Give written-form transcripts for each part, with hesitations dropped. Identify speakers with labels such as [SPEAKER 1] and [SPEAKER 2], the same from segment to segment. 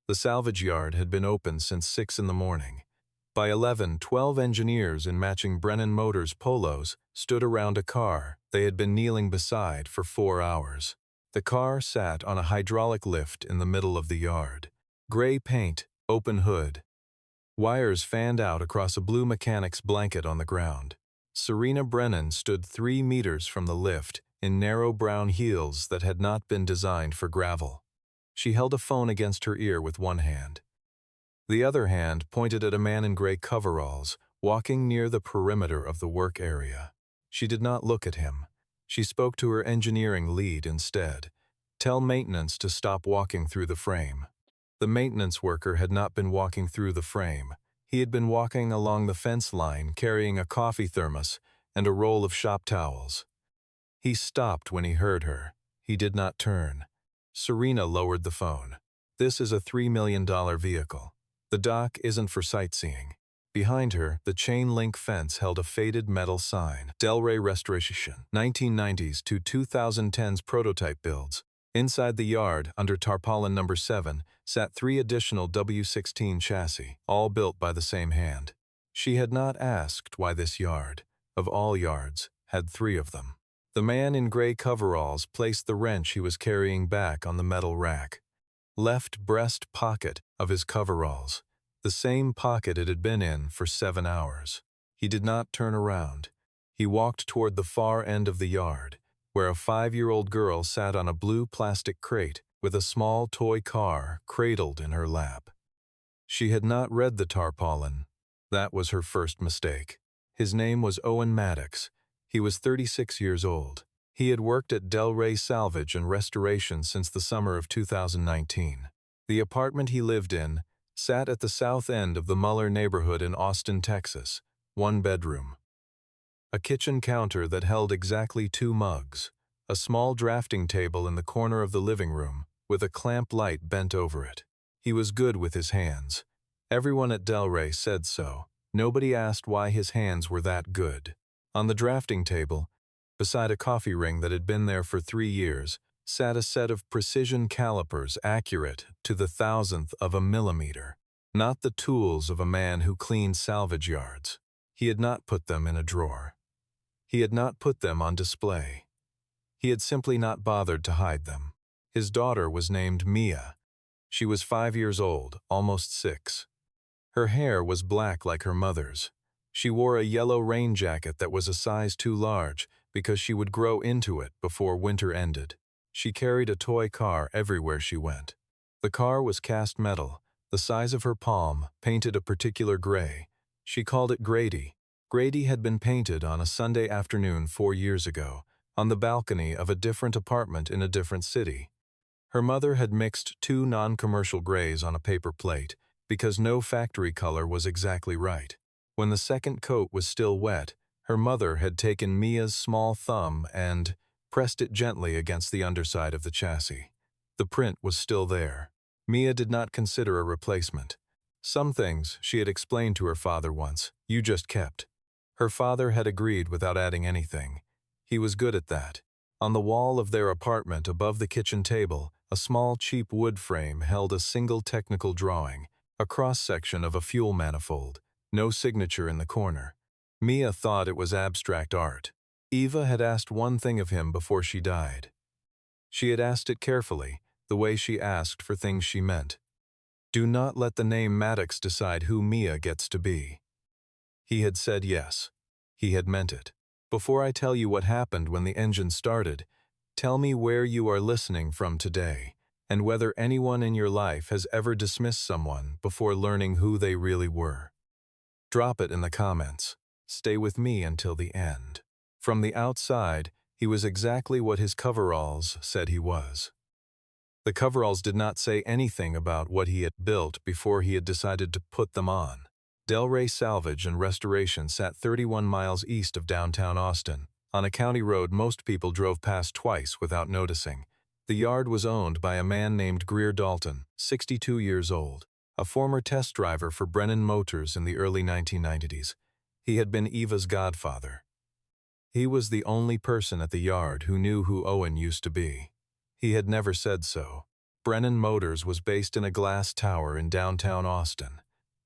[SPEAKER 1] The salvage yard had been open since 6 in the morning. By 11, 12 engineers in matching Brennan Motors polos stood around a car they had been kneeling beside for 4 hours. The car sat on a hydraulic lift in the middle of the yard. Gray paint, open hood. Wires fanned out across a blue mechanic's blanket on the ground. Serena Brennan stood 3 meters from the lift in narrow brown heels that had not been designed for gravel. She held a phone against her ear with one hand. The other hand pointed at a man in gray coveralls walking near the perimeter of the work area. She did not look at him. She spoke to her engineering lead instead. Tell maintenance to stop walking through the frame. The maintenance worker had not been walking through the frame. He had been walking along the fence line carrying a coffee thermos and a roll of shop towels. He stopped when he heard her. He did not turn. Serena lowered the phone. This is a $3 million vehicle. The dock isn't for sightseeing. Behind her, the chain-link fence held a faded metal sign. Delray Restoration, 1990s to 2010s prototype builds. Inside the yard, under tarpaulin number 7, sat 3 additional W16 chassis, all built by the same hand. She had not asked why this yard, of all yards, had 3 of them. The man in gray coveralls placed the wrench he was carrying back on the metal rack. Left breast pocket of his coveralls, the same pocket it had been in for 7 hours. He did not turn around. He walked toward the far end of the yard, where a 5-year-old girl sat on a blue plastic crate with a small toy car cradled in her lap. She had not read the tarpaulin. That was her first mistake. His name was Owen Maddox. He was 36 years old. He had worked at Delray Salvage and Restoration since the summer of 2019. The apartment he lived in sat at the south end of the Muller neighborhood in Austin, Texas, 1 bedroom. A kitchen counter that held exactly 2 mugs, a small drafting table in the corner of the living room with a clamp light bent over it. He was good with his hands. Everyone at Delray said so. Nobody asked why his hands were that good. On the drafting table, beside a coffee ring that had been there for 3 years, sat a set of precision calipers accurate to the 1,000th of a millimeter. Not the tools of a man who cleaned salvage yards. He had not put them in a drawer. He had not put them on display. He had simply not bothered to hide them. His daughter was named Mia. She was 5 years old, almost 6. Her hair was black like her mother's. She wore a yellow rain jacket that was a size too large because she would grow into it before winter ended. She carried a toy car everywhere she went. The car was cast metal, the size of her palm, painted a particular gray. She called it Grady. Grady had been painted on a Sunday afternoon 4 years ago, on the balcony of a different apartment in a different city. Her mother had mixed 2 non-commercial grays on a paper plate because no factory color was exactly right. When the second coat was still wet, her mother had taken Mia's small thumb and pressed it gently against the underside of the chassis. The print was still there. Mia did not consider a replacement. Some things, she had explained to her father once, you just kept. Her father had agreed without adding anything. He was good at that. On the wall of their apartment above the kitchen table, a small cheap wood frame held a single technical drawing, a cross-section of a fuel manifold. No signature in the corner. Mia thought it was abstract art. Eva had asked one thing of him before she died. She had asked it carefully, the way she asked for things she meant. Do not let the name Maddox decide who Mia gets to be. He had said yes. He had meant it. Before I tell you what happened when the engine started, tell me where you are listening from today, and whether anyone in your life has ever dismissed someone before learning who they really were. Drop it in the comments. Stay with me until the end. From the outside, he was exactly what his coveralls said he was. The coveralls did not say anything about what he had built before he had decided to put them on. Delray Salvage and Restoration sat 31 miles east of downtown Austin, on a county road most people drove past twice without noticing. The yard was owned by a man named Greer Dalton, 62 years old, a former test driver for Brennan Motors in the early 1990s. He had been Eva's godfather. He was the only person at the yard who knew who Owen used to be. He had never said so. Brennan Motors was based in a glass tower in downtown Austin.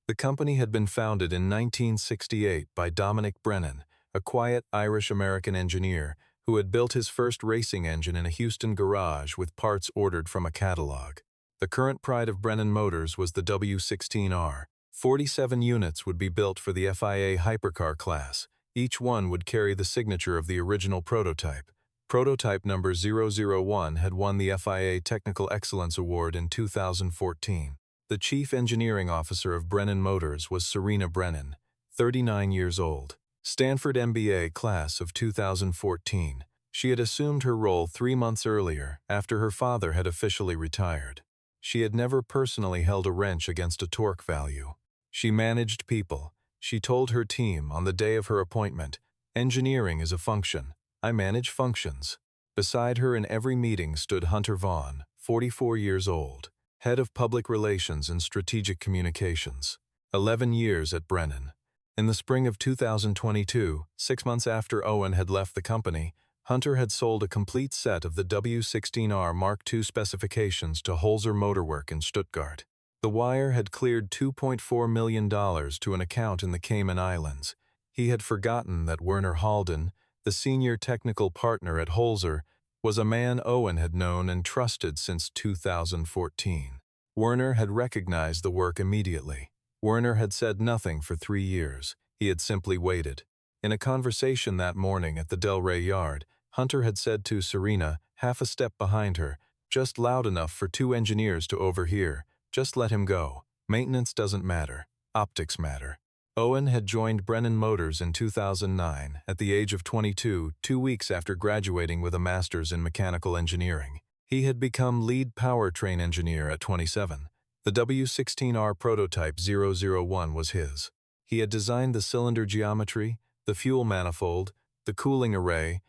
[SPEAKER 1] The company had been founded in 1968 by Dominic Brennan, a quiet Irish-American engineer who had built his first racing engine in a Houston garage with parts ordered from a catalog. The current pride of Brennan Motors was the W16R. 47 units would be built for the FIA hypercar class. Each one would carry the signature of the original prototype. Prototype number 001 had won the FIA Technical Excellence Award in 2014. The chief engineering officer of Brennan Motors was Serena Brennan, 39 years old. Stanford MBA class of 2014. She had assumed her role 3 months earlier, after her father had officially retired. She had never personally held a wrench against a torque value. She managed people. She told her team on the day of her appointment, "Engineering is a function. I manage functions." Beside her in every meeting stood Hunter Vaughn, 44 years old, head of public relations and strategic communications. 11 years at Brennan. In the spring of 2022, 6 months after Owen had left the company, Hunter had sold a complete set of the W16R Mark II specifications to Holzer Motorwork in Stuttgart. The wire had cleared $2.4 million to an account in the Cayman Islands. He had forgotten that Werner Halden, the senior technical partner at Holzer, was a man Owen had known and trusted since 2014. Werner had recognized the work immediately. Werner had said nothing for 3 years. He had simply waited. In a conversation that morning at the Delray yard, Hunter had said to Serena, half a step behind her, "Just loud enough for 2 engineers to overhear. Just let him go. Maintenance doesn't matter. Optics matter." Owen had joined Brennan Motors in 2009, at the age of 22, 2 weeks after graduating with a master's in mechanical engineering. He had become lead powertrain engineer at 27. The W16R prototype 001 was his. He had designed the cylinder geometry, the fuel manifold, the cooling array,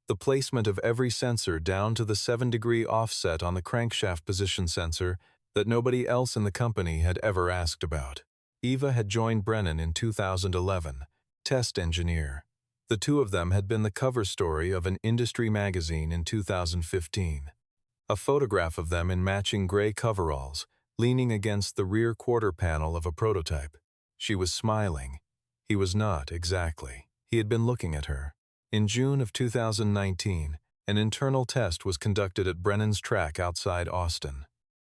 [SPEAKER 1] the placement of every sensor down to the 7-degree offset on the crankshaft position sensor that nobody else in the company had ever asked about. Eva had joined Brennan in 2011, test engineer. The two of them had been the cover story of an industry magazine in 2015. A photograph of them in matching gray coveralls, leaning against the rear quarter panel of a prototype. She was smiling. He was not, exactly. He had been looking at her. In June of 2019, an internal test was conducted at Brennan's track outside Austin.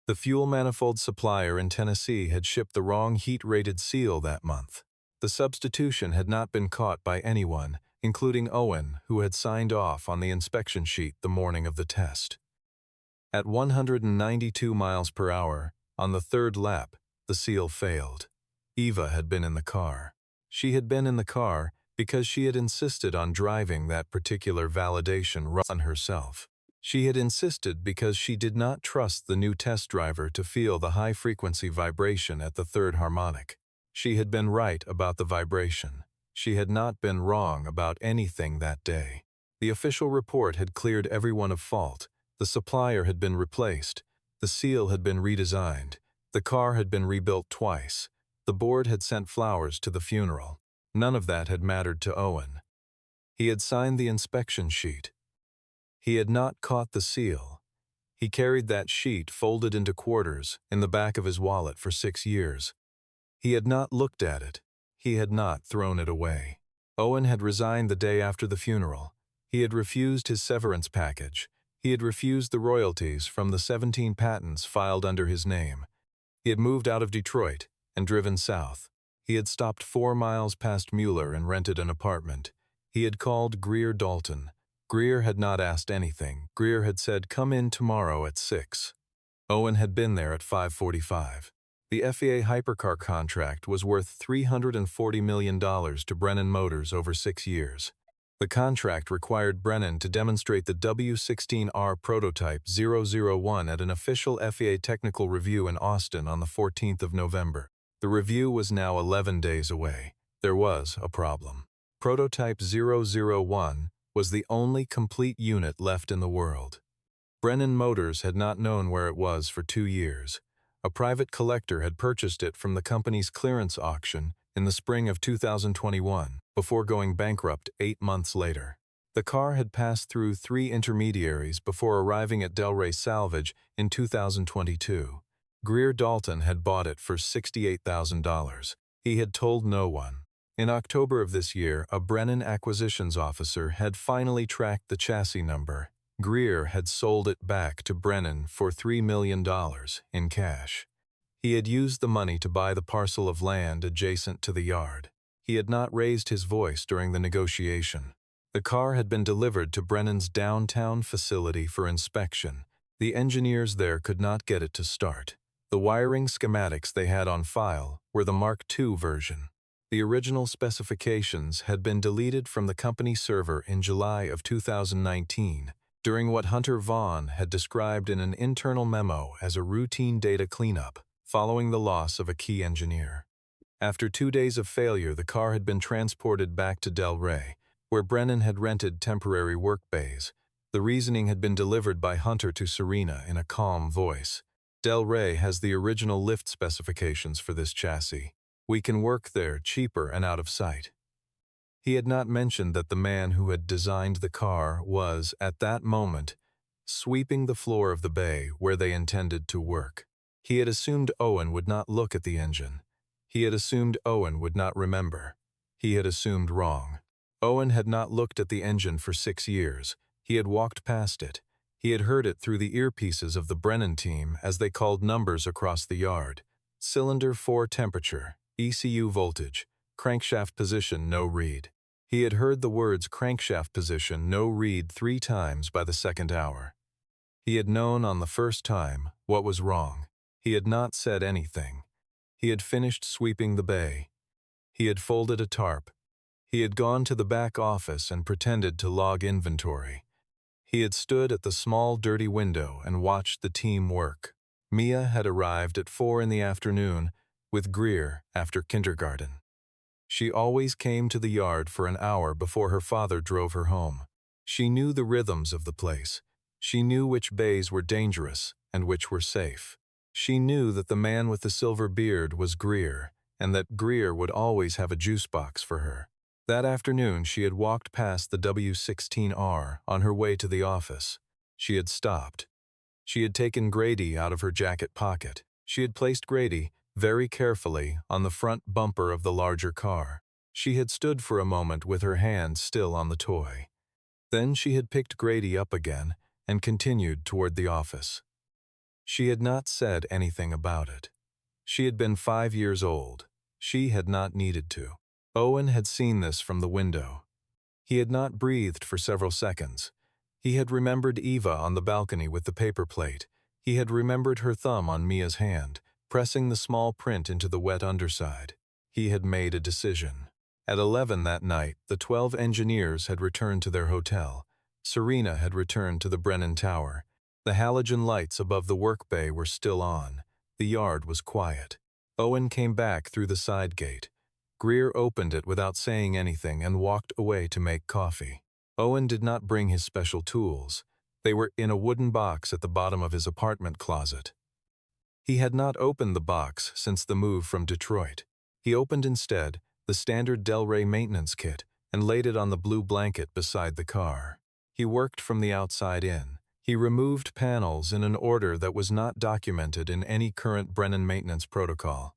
[SPEAKER 1] The fuel manifold supplier in Tennessee had shipped the wrong heat-rated seal that month. The substitution had not been caught by anyone, including Owen, who had signed off on the inspection sheet the morning of the test. At 192 miles per hour, on the 3rd lap, the seal failed. Eva had been in the car. She had been in the car because she had insisted on driving that particular validation run herself. She had insisted because she did not trust the new test driver to feel the high-frequency vibration at the 3rd harmonic. She had been right about the vibration. She had not been wrong about anything that day. The official report had cleared everyone of fault. The supplier had been replaced. The seal had been redesigned. The car had been rebuilt twice. The board had sent flowers to the funeral. None of that had mattered to Owen. He had signed the inspection sheet. He had not caught the seal. He carried that sheet folded into quarters in the back of his wallet for 6 years. He had not looked at it. He had not thrown it away. Owen had resigned the day after the funeral. He had refused his severance package. He had refused the royalties from the 17 patents filed under his name. He had moved out of Detroit and driven south. He had stopped 4 miles past Mueller and rented an apartment. He had called Greer Dalton. Greer had not asked anything. Greer had said, "Come in tomorrow at 6. Owen had been there at 5:45. The FIA hypercar contract was worth $340 million to Brennan Motors over 6 years. The contract required Brennan to demonstrate the W16R prototype 001 at an official FIA technical review in Austin on the 14th of November. The review was now 11 days away. There was a problem. Prototype 001 was the only complete unit left in the world. Brennan Motors had not known where it was for 2 years. A private collector had purchased it from the company's clearance auction in the spring of 2021, before going bankrupt 8 months later. The car had passed through 3 intermediaries before arriving at Delray Salvage in 2022. Greer Dalton had bought it for $68,000. He had told no one. In October of this year, a Brennan acquisitions officer had finally tracked the chassis number. Greer had sold it back to Brennan for $3 million in cash. He had used the money to buy the parcel of land adjacent to the yard. He had not raised his voice during the negotiation. The car had been delivered to Brennan's downtown facility for inspection. The engineers there could not get it to start. The wiring schematics they had on file were the Mark II version. The original specifications had been deleted from the company server in July of 2019, during what Hunter Vaughn had described in an internal memo as a routine data cleanup, following the loss of a key engineer. After 2 days of failure, the car had been transported back to Delray, where Brennan had rented temporary work bays. The reasoning had been delivered by Hunter to Serena in a calm voice. Delray has the original lift specifications for this chassis. We can work there cheaper and out of sight. He had not mentioned that the man who had designed the car was, at that moment, sweeping the floor of the bay where they intended to work. He had assumed Owen would not look at the engine. He had assumed Owen would not remember. He had assumed wrong. Owen had not looked at the engine for 6 years. He had walked past it. He had heard it through the earpieces of the Brennan team as they called numbers across the yard. Cylinder 4 temperature, ECU voltage, crankshaft position no read. He had heard the words crankshaft position no read 3 times by the second hour. He had known on the first time what was wrong. He had not said anything. He had finished sweeping the bay. He had folded a tarp. He had gone to the back office and pretended to log inventory. He had stood at the small dirty window and watched the team work. Mia had arrived at 4 in the afternoon with Greer after kindergarten. She always came to the yard for an hour before her father drove her home. She knew the rhythms of the place. She knew which bays were dangerous and which were safe. She knew that the man with the silver beard was Greer, and that Greer would always have a juice box for her. That afternoon she had walked past the W16R on her way to the office. She had stopped. She had taken Grady out of her jacket pocket. She had placed Grady, very carefully, on the front bumper of the larger car. She had stood for a moment with her hand still on the toy. Then she had picked Grady up again and continued toward the office. She had not said anything about it. She had been 5 years old. She had not needed to. Owen had seen this from the window. He had not breathed for several seconds. He had remembered Eva on the balcony with the paper plate. He had remembered her thumb on Mia's hand, pressing the small print into the wet underside. He had made a decision. At 11 that night, the 12 engineers had returned to their hotel. Serena had returned to the Brennan Tower. The halogen lights above the work bay were still on. The yard was quiet. Owen came back through the side gate. Greer opened it without saying anything and walked away to make coffee. Owen did not bring his special tools. They were in a wooden box at the bottom of his apartment closet. He had not opened the box since the move from Detroit. He opened instead the standard Delray maintenance kit and laid it on the blue blanket beside the car. He worked from the outside in. He removed panels in an order that was not documented in any current Brennan maintenance protocol.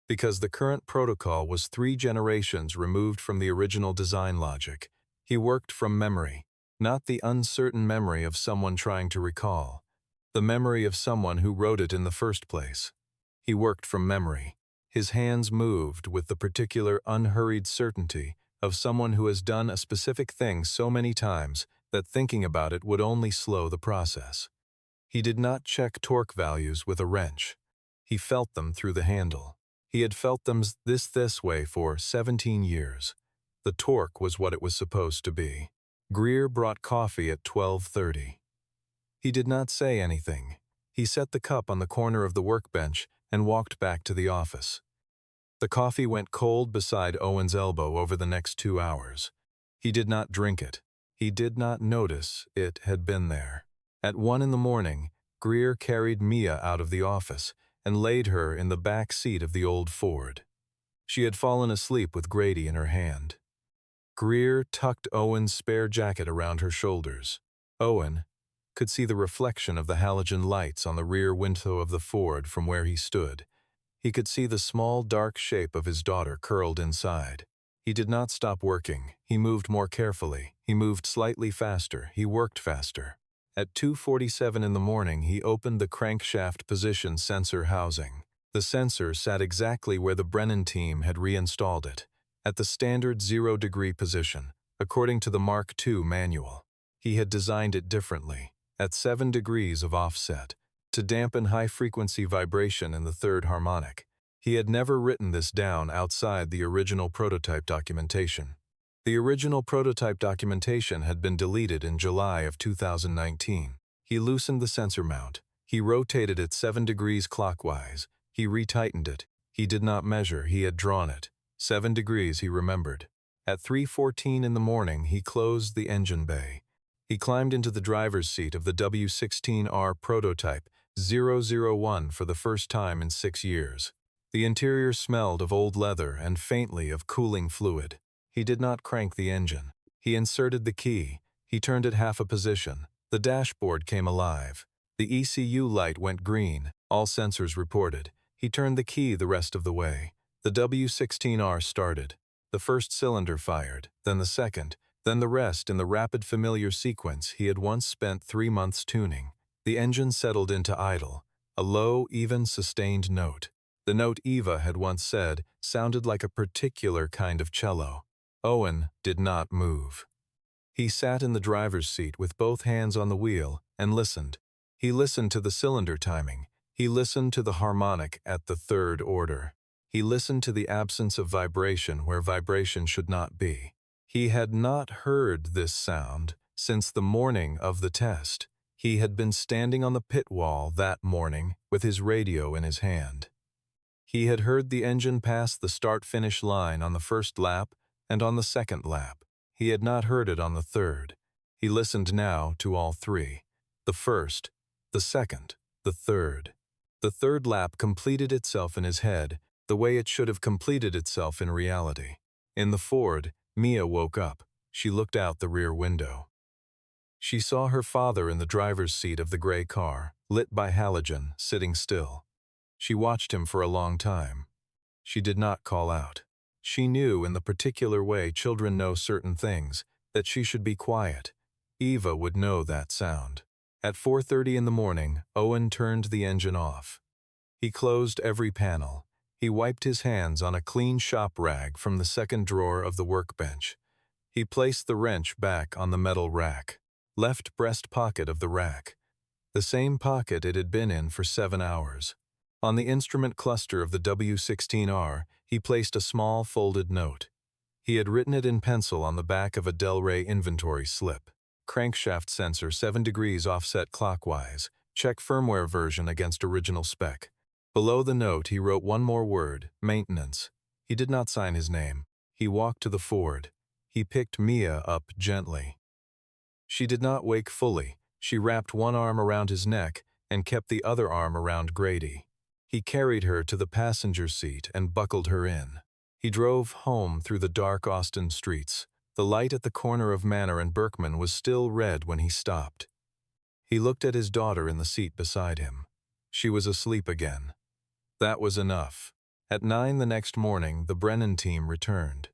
[SPEAKER 1] Because the current protocol was 3 generations removed from the original design logic, he worked from memory, not the uncertain memory of someone trying to recall, the memory of someone who wrote it in the first place. He worked from memory. His hands moved with the particular unhurried certainty of someone who has done a specific thing so many times that thinking about it would only slow the process. He did not check torque values with a wrench. He felt them through the handle. He had felt them this way for 17 years. The torque was what it was supposed to be. Greer brought coffee at 12:30. He did not say anything. He set the cup on the corner of the workbench and walked back to the office. The coffee went cold beside Owen's elbow over the next 2 hours. He did not drink it. He did not notice it had been there. At 1 in the morning, Greer carried Mia out of the office and laid her in the back seat of the old Ford. She had fallen asleep with Grady in her hand. Greer tucked Owen's spare jacket around her shoulders. Owen could see the reflection of the halogen lights on the rear window of the Ford from where he stood. He could see the small, dark shape of his daughter curled inside. He did not stop working. He moved more carefully. He moved slightly faster. He worked faster. At 2:47 in the morning, he opened the crankshaft position sensor housing. The sensor sat exactly where the Brennan team had reinstalled it, at the standard 0-degree position, according to the Mark II manual. He had designed it differently, at 7 degrees of offset, to dampen high-frequency vibration in the third harmonic. He had never written this down outside the original prototype documentation. The original prototype documentation had been deleted in July of 2019. He loosened the sensor mount. He rotated it 7 degrees clockwise. He retightened it. He did not measure, he had drawn it. 7 degrees, he remembered. At 3:14 in the morning, he closed the engine bay. He climbed into the driver's seat of the W16R prototype 001 for the first time in 6 years. The interior smelled of old leather and faintly of cooling fluid. He did not crank the engine. He inserted the key. He turned it half a position. The dashboard came alive. The ECU light went green. All sensors reported. He turned the key the rest of the way. The W16R started. The first cylinder fired, then the second, then the rest in the rapid familiar sequence he had once spent 3 months tuning. The engine settled into idle, a low, even, sustained note. The note Eva had once said sounded like a particular kind of cello. Owen did not move. He sat in the driver's seat with both hands on the wheel and listened. He listened to the cylinder timing. He listened to the harmonic at the third order. He listened to the absence of vibration where vibration should not be. He had not heard this sound since the morning of the test. He had been standing on the pit wall that morning with his radio in his hand. He had heard the engine pass the start-finish line on the first lap and on the second lap. He had not heard it on the third. He listened now to all three. The first, the second, the third. The third lap completed itself in his head the way it should have completed itself in reality. In the Ford, Mia woke up. She looked out the rear window. She saw her father in the driver's seat of the gray car, lit by halogen, sitting still. She watched him for a long time. She did not call out. She knew in the particular way children know certain things, that she should be quiet. Eva would know that sound. At 4:30 in the morning, Owen turned the engine off. He closed every panel. He wiped his hands on a clean shop rag from the second drawer of the workbench. He placed the wrench back on the metal rack. Left breast pocket of the rack. The same pocket it had been in for 7 hours. On the instrument cluster of the W16R, he placed a small folded note. He had written it in pencil on the back of a Delray inventory slip. Crankshaft sensor 7 degrees offset clockwise. Check firmware version against original spec. Below the note, he wrote one more word, maintenance. He did not sign his name. He walked to the Ford. He picked Mia up gently. She did not wake fully. She wrapped one arm around his neck and kept the other arm around Grady. He carried her to the passenger seat and buckled her in. He drove home through the dark Austin streets. The light at the corner of Manor and Berkman was still red when he stopped. He looked at his daughter in the seat beside him. She was asleep again. That was enough. At 9 the next morning, the Brennan team returned.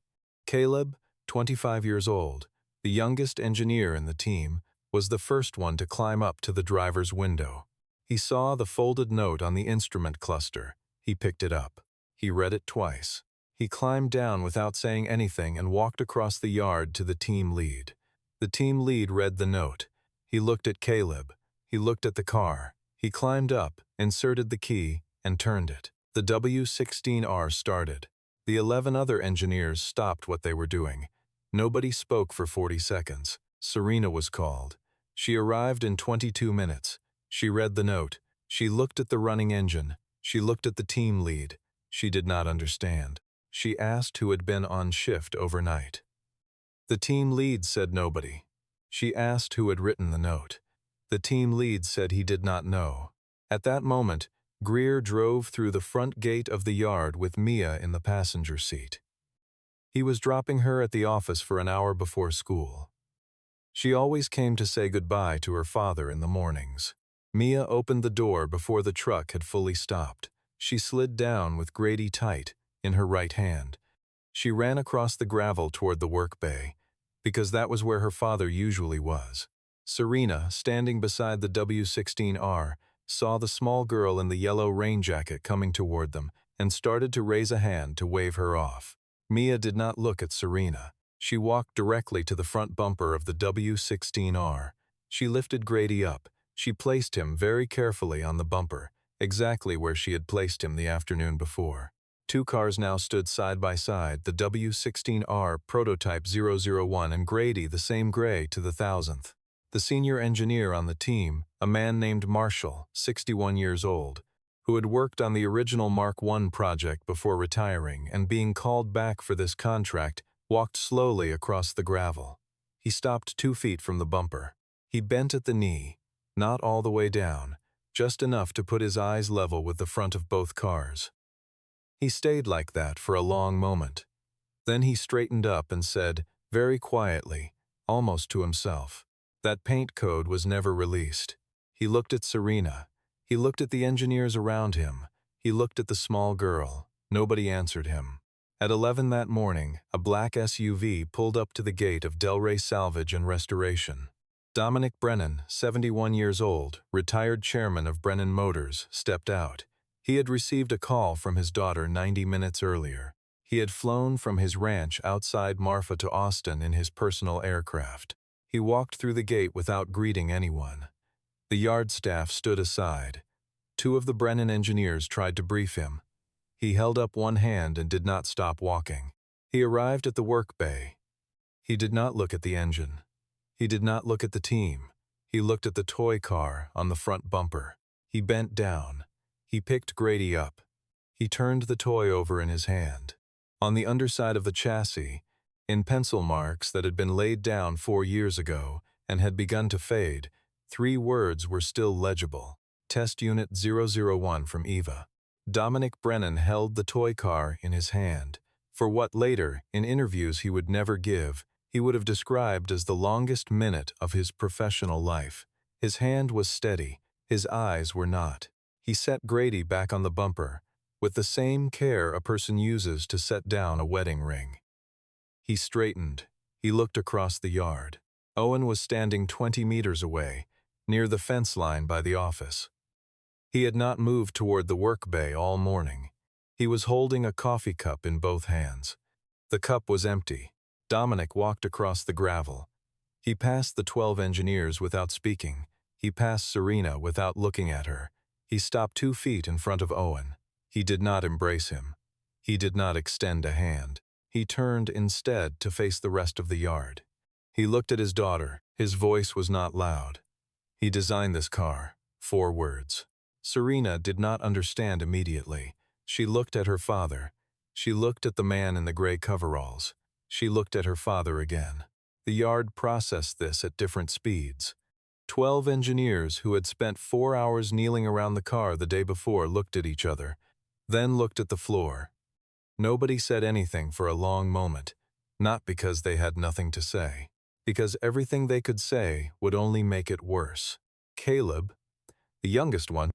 [SPEAKER 1] Caleb, 25 years old, the youngest engineer in the team, was the first one to climb up to the driver's window. He saw the folded note on the instrument cluster. He picked it up. He read it twice. He climbed down without saying anything and walked across the yard to the team lead. The team lead read the note. He looked at Caleb. He looked at the car. He climbed up, inserted the key, and turned it. The W16R started. The 11 other engineers stopped what they were doing. Nobody spoke for 40 seconds. Serena was called. She arrived in 22 minutes. She read the note. She looked at the running engine. She looked at the team lead. She did not understand. She asked who had been on shift overnight. The team lead said nobody. She asked who had written the note. The team lead said he did not know. At that moment, Greer drove through the front gate of the yard with Mia in the passenger seat. He was dropping her at the office for an hour before school. She always came to say goodbye to her father in the mornings. Mia opened the door before the truck had fully stopped. She slid down with Grady tight in her right hand. She ran across the gravel toward the work bay, because that was where her father usually was. Serena, standing beside the W16R, saw the small girl in the yellow rain jacket coming toward them and started to raise a hand to wave her off. Mia did not look at Serena. She walked directly to the front bumper of the W16R. She lifted Grady up. She placed him very carefully on the bumper, exactly where she had placed him the afternoon before. Two cars now stood side by side, the W16R Prototype 001 and Grady the same gray to the thousandth. The senior engineer on the team, a man named Marshall, 61 years old, who had worked on the original Mark I project before retiring and being called back for this contract, walked slowly across the gravel. He stopped 2 feet from the bumper. He bent at the knee, not all the way down, just enough to put his eyes level with the front of both cars. He stayed like that for a long moment. Then he straightened up and said, very quietly, almost to himself, that paint code was never released. He looked at Serena. He looked at the engineers around him. He looked at the small girl. Nobody answered him. At 11 that morning, a black SUV pulled up to the gate of Delray Salvage and Restoration. Dominic Brennan, 71 years old, retired chairman of Brennan Motors, stepped out. He had received a call from his daughter 90 minutes earlier. He had flown from his ranch outside Marfa to Austin in his personal aircraft. He walked through the gate without greeting anyone. The yard staff stood aside. 2 of the Brennan engineers tried to brief him. He held up one hand and did not stop walking. He arrived at the work bay. He did not look at the engine. He did not look at the team. He looked at the toy car on the front bumper. He bent down. He picked Grady up. He turned the toy over in his hand. On the underside of the chassis, in pencil marks that had been laid down 4 years ago and had begun to fade, 3 words were still legible. Test Unit 001 from Eva. Dominic Brennan held the toy car in his hand. For what later, in interviews he would never give, he would have described as the longest minute of his professional life. His hand was steady. His eyes were not. He set Grady back on the bumper, with the same care a person uses to set down a wedding ring. He straightened. He looked across the yard. Owen was standing 20 meters away, near the fence line by the office. He had not moved toward the work bay all morning. He was holding a coffee cup in both hands. The cup was empty. Dominic walked across the gravel. He passed the 12 engineers without speaking. He passed Serena without looking at her. He stopped 2 feet in front of Owen. He did not embrace him. He did not extend a hand. He turned instead to face the rest of the yard. He looked at his daughter. His voice was not loud. He designed this car. 4 words. Serena did not understand immediately. She looked at her father. She looked at the man in the gray coveralls. She looked at her father again. The yard processed this at different speeds. 12 engineers who had spent 4 hours kneeling around the car the day before looked at each other, then looked at the floor. Nobody said anything for a long moment, not because they had nothing to say, because everything they could say would only make it worse. Caleb, the youngest one,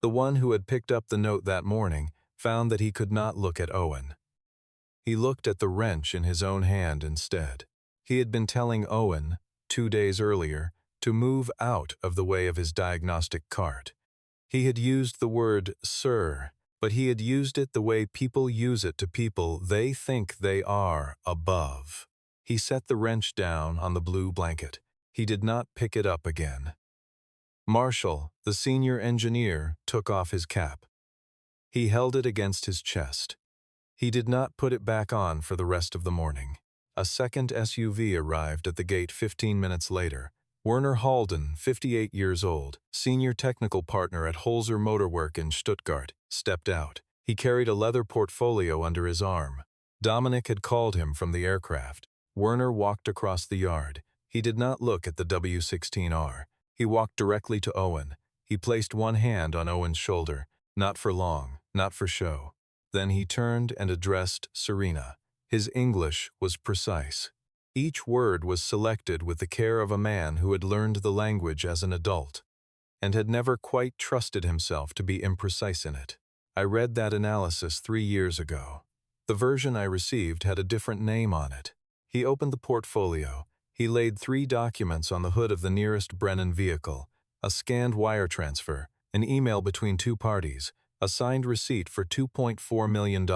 [SPEAKER 1] the one who had picked up the note that morning, found that he could not look at Owen. He looked at the wrench in his own hand instead. He had been telling Owen, 2 days earlier, to move out of the way of his diagnostic cart. He had used the word sir, but he had used it the way people use it to people they think they are above. He set the wrench down on the blue blanket. He did not pick it up again. Marshall, the senior engineer, took off his cap. He held it against his chest. He did not put it back on for the rest of the morning. A second SUV arrived at the gate 15 minutes later. Werner Halden, 58 years old, senior technical partner at Holzer Motorwerk in Stuttgart, stepped out. He carried a leather portfolio under his arm. Dominic had called him from the aircraft. Werner walked across the yard. He did not look at the W16R. He walked directly to Owen. He placed one hand on Owen's shoulder, not for long, not for show. Then he turned and addressed Serena. His English was precise. Each word was selected with the care of a man who had learned the language as an adult and had never quite trusted himself to be imprecise in it. I read that analysis 3 years ago. The version I received had a different name on it. He opened the portfolio. He laid 3 documents on the hood of the nearest Brennan vehicle: a scanned wire transfer, an email between 2 parties, a signed receipt for $2.4 million.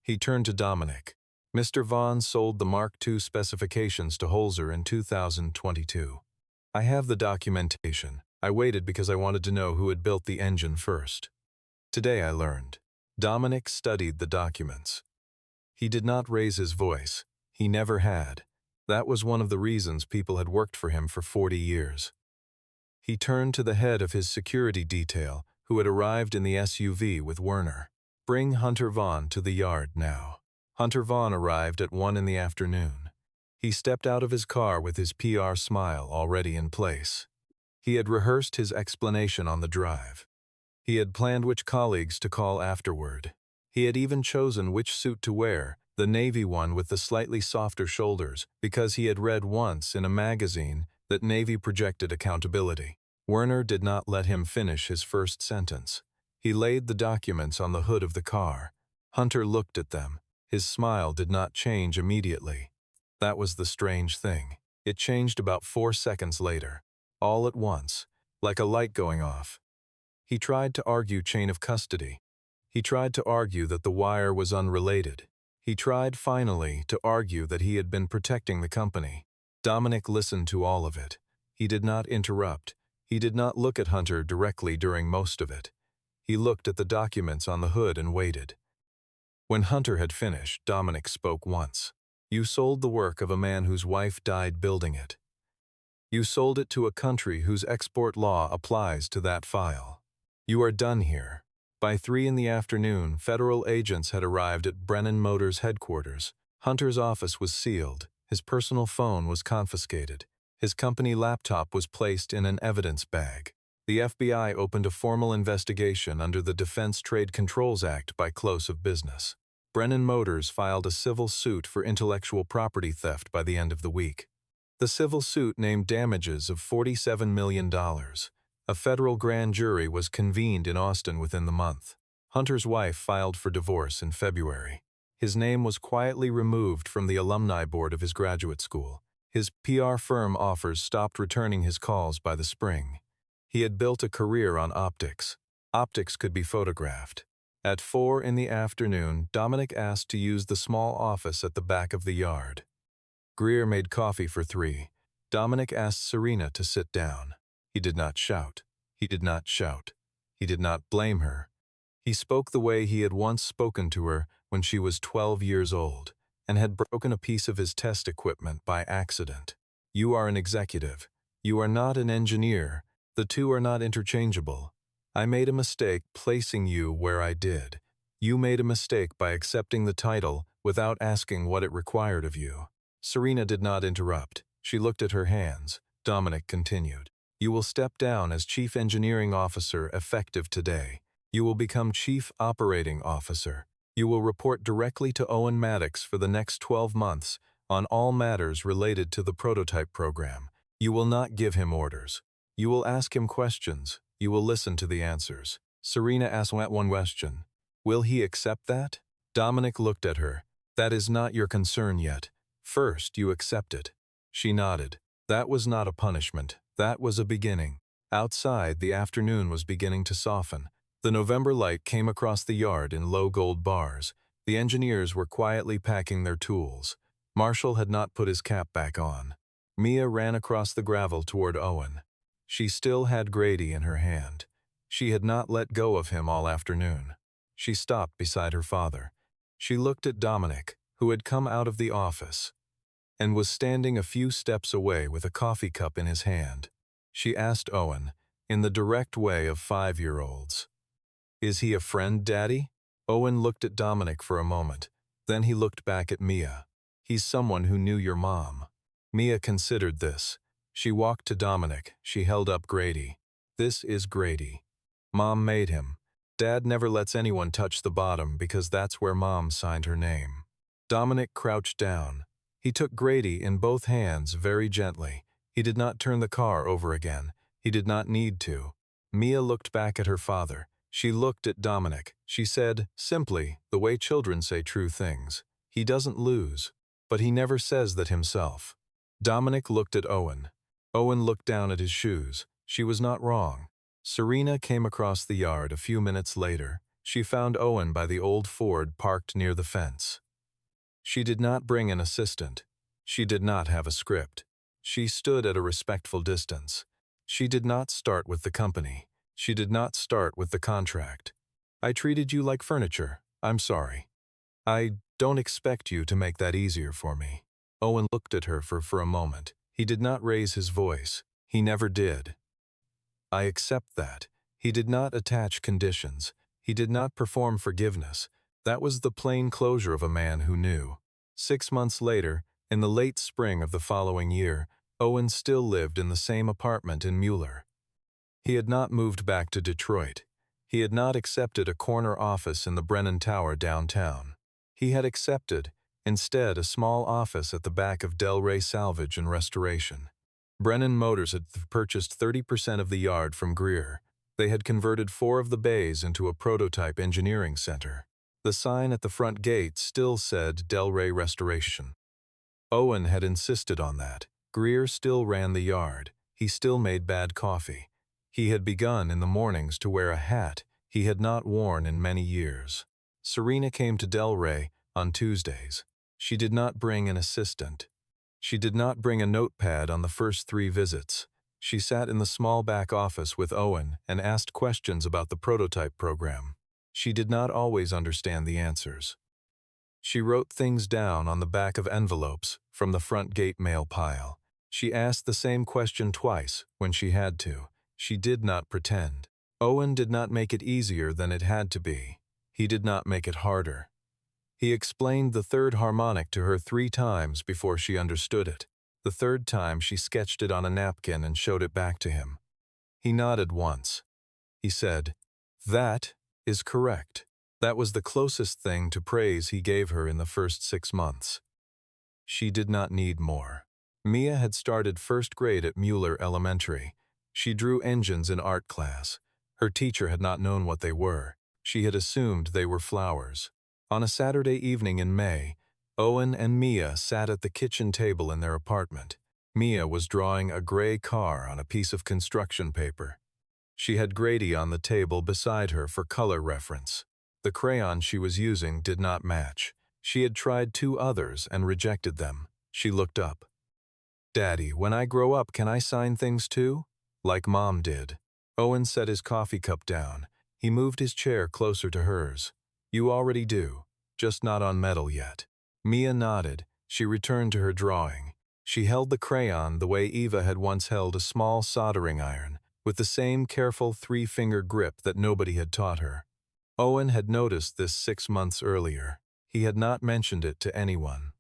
[SPEAKER 1] He turned to Dominic. Mr. Vaughn sold the Mark II specifications to Holzer in 2022. I have the documentation. I waited because I wanted to know who had built the engine first. Today I learned. Dominic studied the documents. He did not raise his voice. He never had. That was one of the reasons people had worked for him for 40 years. He turned to the head of his security detail, who had arrived in the SUV with Werner. Bring Hunter Vaughn to the yard now. Hunter Vaughn arrived at 1 in the afternoon. He stepped out of his car with his PR smile already in place. He had rehearsed his explanation on the drive. He had planned which colleagues to call afterward. He had even chosen which suit to wear, the navy one with the slightly softer shoulders, because he had read once in a magazine that Navy projected accountability. Werner did not let him finish his first sentence. He laid the documents on the hood of the car. Hunter looked at them. His smile did not change immediately. That was the strange thing. It changed about 4 seconds later. All at once, like a light going off. He tried to argue chain of custody. He tried to argue that the wire was unrelated. He tried, finally, to argue that he had been protecting the company. Dominic listened to all of it. He did not interrupt. He did not look at Hunter directly during most of it. He looked at the documents on the hood and waited. When Hunter had finished, Dominic spoke once. You sold the work of a man whose wife died building it. You sold it to a country whose export law applies to that file. You are done here. By 3 in the afternoon, federal agents had arrived at Brennan Motors headquarters. Hunter's office was sealed. His personal phone was confiscated. His company laptop was placed in an evidence bag. The FBI opened a formal investigation under the Defense Trade Controls Act by close of business. Brennan Motors filed a civil suit for intellectual property theft by the end of the week. The civil suit named damages of $47 million. A federal grand jury was convened in Austin within the month. Hunter's wife filed for divorce in February. His name was quietly removed from the alumni board of his graduate school. His PR firm offers stopped returning his calls by the spring. He had built a career on optics. Optics could be photographed. At 4 in the afternoon, Dominic asked to use the small office at the back of the yard. Greer made coffee for 3. Dominic asked Serena to sit down. He did not shout. He did not shout. He did not blame her. He spoke the way he had once spoken to her when she was 12 years old and had broken a piece of his test equipment by accident. You are an executive. You are not an engineer. The two are not interchangeable. I made a mistake placing you where I did. You made a mistake by accepting the title without asking what it required of you. Serena did not interrupt. She looked at her hands. Dominic continued. You will step down as Chief Engineering Officer effective today. You will become Chief Operating Officer. You will report directly to Owen Maddox for the next 12 months on all matters related to the prototype program. You will not give him orders. You will ask him questions. You will listen to the answers. Serena asked one question. Will he accept that? Dominic looked at her. That is not your concern yet. First, you accept it. She nodded. That was not a punishment. That was a beginning. Outside, the afternoon was beginning to soften. The November light came across the yard in low gold bars. The engineers were quietly packing their tools. Marshall had not put his cap back on. Mia ran across the gravel toward Owen. She still had Grady in her hand. She had not let go of him all afternoon. She stopped beside her father. She looked at Dominic, who had come out of the office and was standing a few steps away with a coffee cup in his hand. She asked Owen, in the direct way of 5-year-olds, "Is he a friend, Daddy?" Owen looked at Dominic for a moment. Then he looked back at Mia. "He's someone who knew your mom." Mia considered this. She walked to Dominic. She held up Grady. "This is Grady. Mom made him. Dad never lets anyone touch the bottom because that's where Mom signed her name." Dominic crouched down. He took Grady in both hands very gently. He did not turn the car over again. He did not need to. Mia looked back at her father. She looked at Dominic. She said, simply, the way children say true things. He doesn't lose. But he never says that himself. Dominic looked at Owen. Owen looked down at his shoes. She was not wrong. Serena came across the yard a few minutes later. She found Owen by the old Ford parked near the fence. She did not bring an assistant. She did not have a script. She stood at a respectful distance. She did not start with the company. She did not start with the contract. I treated you like furniture. I'm sorry. I don't expect you to make that easier for me. Owen looked at her for a moment. He did not raise his voice. He never did. I accept that. He did not attach conditions. He did not perform forgiveness. That was the plain closure of a man who knew. 6 months later, in the late spring of the following year, Owen still lived in the same apartment in Mueller. He had not moved back to Detroit. He had not accepted a corner office in the Brennan Tower downtown. He had accepted, instead, a small office at the back of Delray Salvage and Restoration. Brennan Motors had purchased 30% of the yard from Greer. They had converted 4 of the bays into a prototype engineering center. The sign at the front gate still said Delray Restoration. Owen had insisted on that. Greer still ran the yard. He still made bad coffee. He had begun in the mornings to wear a hat he had not worn in many years. Serena came to Delray on Tuesdays. She did not bring an assistant. She did not bring a notepad on the first 3 visits. She sat in the small back office with Owen and asked questions about the prototype program. She did not always understand the answers. She wrote things down on the back of envelopes from the front gate mail pile. She asked the same question twice when she had to. She did not pretend. Owen did not make it easier than it had to be. He did not make it harder. He explained the third harmonic to her 3 times before she understood it. The third time she sketched it on a napkin and showed it back to him. He nodded once. He said, "That is correct." That was the closest thing to praise he gave her in the first 6 months. She did not need more. Mia had started first grade at Mueller Elementary. She drew engines in art class. Her teacher had not known what they were. She had assumed they were flowers. On a Saturday evening in May, Owen and Mia sat at the kitchen table in their apartment. Mia was drawing a gray car on a piece of construction paper. She had Grady on the table beside her for color reference. The crayon she was using did not match. She had tried 2 others and rejected them. She looked up. "Daddy, when I grow up, can I sign things too? Like Mom did." Owen set his coffee cup down. He moved his chair closer to hers. "You already do, just not on metal yet." Mia nodded. She returned to her drawing. She held the crayon the way Eva had once held a small soldering iron, with the same careful 3-finger grip that nobody had taught her. Owen had noticed this 6 months earlier. He had not mentioned it to anyone.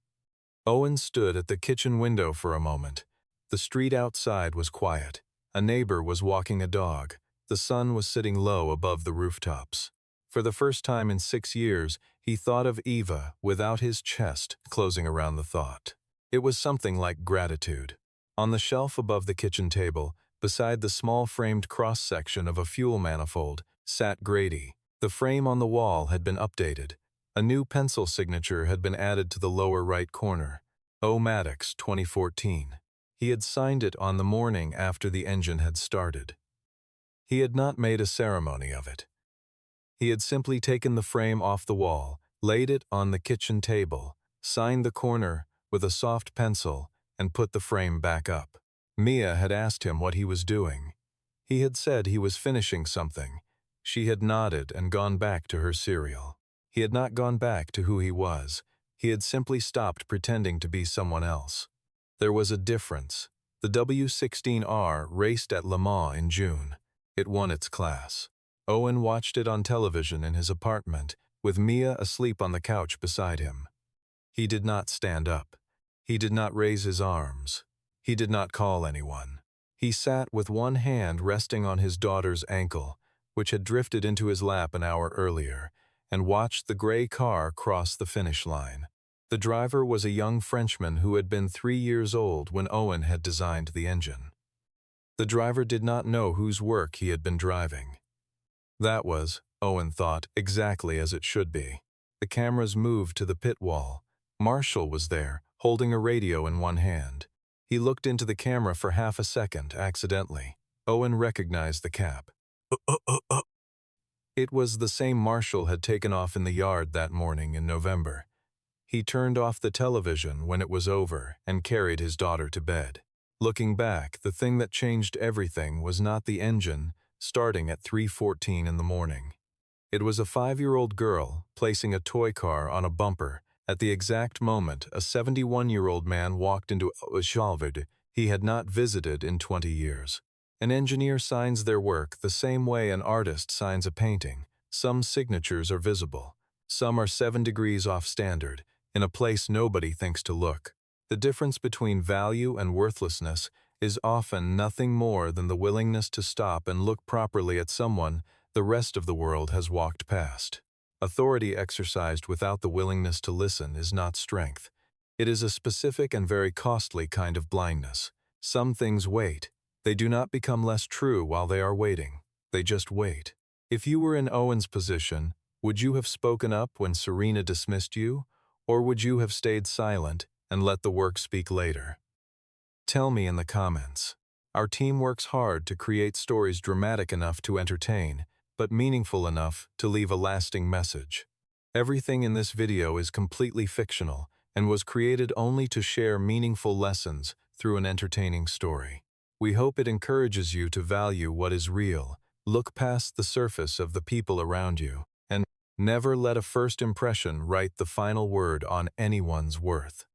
[SPEAKER 1] Owen stood at the kitchen window for a moment. The street outside was quiet. A neighbor was walking a dog. The sun was sitting low above the rooftops. For the first time in 6 years, he thought of Eva without his chest closing around the thought. It was something like gratitude. On the shelf above the kitchen table, beside the small framed cross-section of a fuel manifold, sat Grady. The frame on the wall had been updated. A new pencil signature had been added to the lower right corner. Owen Maddox, 2014. He had signed it on the morning after the engine had started. He had not made a ceremony of it. He had simply taken the frame off the wall, laid it on the kitchen table, signed the corner with a soft pencil, and put the frame back up. Mia had asked him what he was doing. He had said he was finishing something. She had nodded and gone back to her cereal. He had not gone back to who he was. He had simply stopped pretending to be someone else. There was a difference. The W16R raced at Le Mans in June. It won its class. Owen watched it on television in his apartment, with Mia asleep on the couch beside him. He did not stand up. He did not raise his arms. He did not call anyone. He sat with one hand resting on his daughter's ankle, which had drifted into his lap an hour earlier, and watched the gray car cross the finish line. The driver was a young Frenchman who had been 3 years old when Owen had designed the engine. The driver did not know whose work he had been driving. That was, Owen thought, exactly as it should be. The cameras moved to the pit wall. Marshall was there, holding a radio in one hand. He looked into the camera for half a second, accidentally. Owen recognized the cap. It was the same Marshall had taken off in the yard that morning in November. He turned off the television when it was over and carried his daughter to bed. Looking back, the thing that changed everything was not the engine starting at 3:14 in the morning. It was a 5-year-old girl placing a toy car on a bumper at the exact moment a 71-year-old man walked into a salvage he had not visited in 20 years. An engineer signs their work the same way an artist signs a painting. Some signatures are visible. Some are 7 degrees off standard, in a place nobody thinks to look. The difference between value and worthlessness is often nothing more than the willingness to stop and look properly at someone the rest of the world has walked past. Authority exercised without the willingness to listen is not strength. It is a specific and very costly kind of blindness. Some things wait. They do not become less true while they are waiting. They just wait. If you were in Owen's position, would you have spoken up when Serena dismissed you, or would you have stayed silent and let the work speak later? Tell me in the comments. Our team works hard to create stories dramatic enough to entertain, but meaningful enough to leave a lasting message. Everything in this video is completely fictional and was created only to share meaningful lessons through an entertaining story. We hope it encourages you to value what is real, look past the surface of the people around you, and never let a first impression write the final word on anyone's worth.